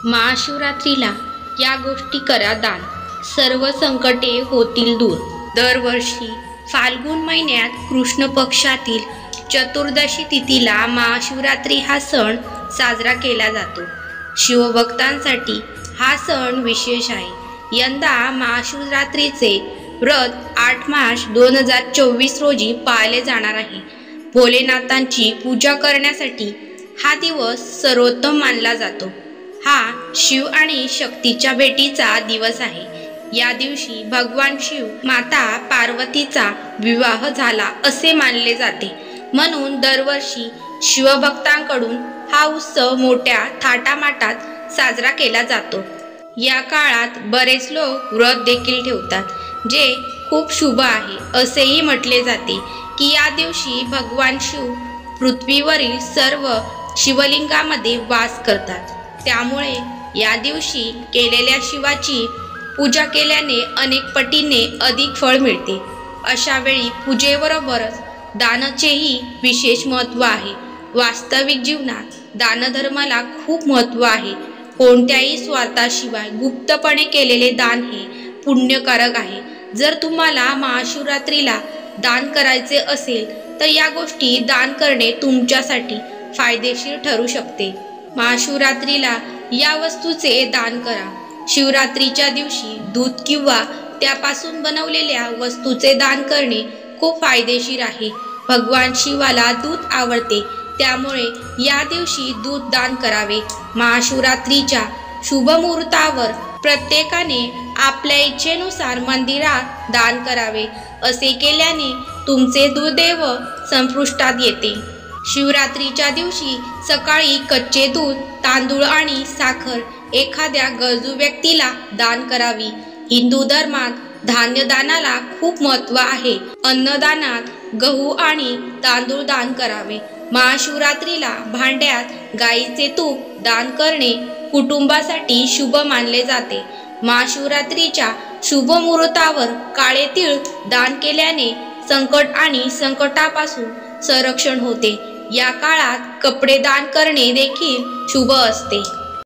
महाशिवरात्रीला या गोष्टी करा दान, सर्व संकटे होतील दूर। दरवर्षी फाल्गुन महिन्यात कृष्ण पक्षातील चतुर्दशी तिथीला महाशिवरात्री हा सण साजरा केला जातो। शिवभक्तांसाठी हा सण विशेष आहे। यंदा महाशिवरात्रीचे व्रत 8 मार्च 2024 रोजी पाळले जाणार आहे। भोलेनाथांची पूजा करण्यासाठी हा दिवस सर्वोत्तम मानला जातो। हा शिव आणि शक्तीच्या भेटीचा दिवस आहे। या दिवशी भगवान शिव माता पार्वतीचा विवाह झाला असे मानले जाते, म्हणून दरवर्षी शिवभक्तांकडून हा उत्सव मोठ्या थाटामाटात साजरा केला जातो। या काळात बरेच लोक व्रत देखील ठेवतात, जे खूप शुभ आहे। असेही म्हटले जाते की या दिवशी भगवान शिव पृथ्वीवरील सर्व शिवलिंगामध्ये वास करतात, त्यामुळे या दिवशी केलेल्या शिवाची पूजा केल्याने अनेक पटीने अधिक फळ मिळते। अशा वेळी पूजेबरोबरच दानाचेही विशेष महत्त्व आहे। वास्तविक जीवनात दानधर्माला खूप महत्त्व आहे। कोणत्याही स्वार्थाशिवाय गुप्तपणे केलेले दान हे पुण्यकारक आहे। जर तुम्हाला महाशिवरात्रीला दान करायचे असेल तर या गोष्टी दान करणे तुमच्यासाठी फायदेशीर ठरू शकते। महाशिवरात्रीला या वस्तूचे दान करा। शिवरात्रीच्या दिवशी दूध किंवा त्यापासून बनवलेल्या वस्तूचे दान करणे खूप फायदेशीर आहे। भगवान शिवाला दूध आवडते, त्यामुळे या दिवशी दूध दान करावे। महाशिवरात्रीच्या शुभ मुहूर्तावर प्रत्येकाने आपल्या इच्छेनुसार मंदिरात दान करावे। असे केल्याने तुमचे दुर्दैव संपुष्टात येते। शिवरात्रीच्या दिवशी सकाळी कच्चे दूध, तांदूळ आणि साखर एखाद्या गरजू व्यक्तीला दान करावी। हिंदू धर्मात धान्य दानाला खूप महत्त्व आहे। अन्नदानात गहू आणि तांदूळ दान करावे। महाशिवरात्रीला भांड्यात गाईचे तूप दान करणे कुटुंबासाठी शुभ मानले जाते। महाशिवरात्रीच्या शुभ मुहूर्तावर काळे तीळ दान केल्याने संकट आणि संकटापासून संरक्षण होते। या काळात कपडे दान करणे देखील शुभ असते।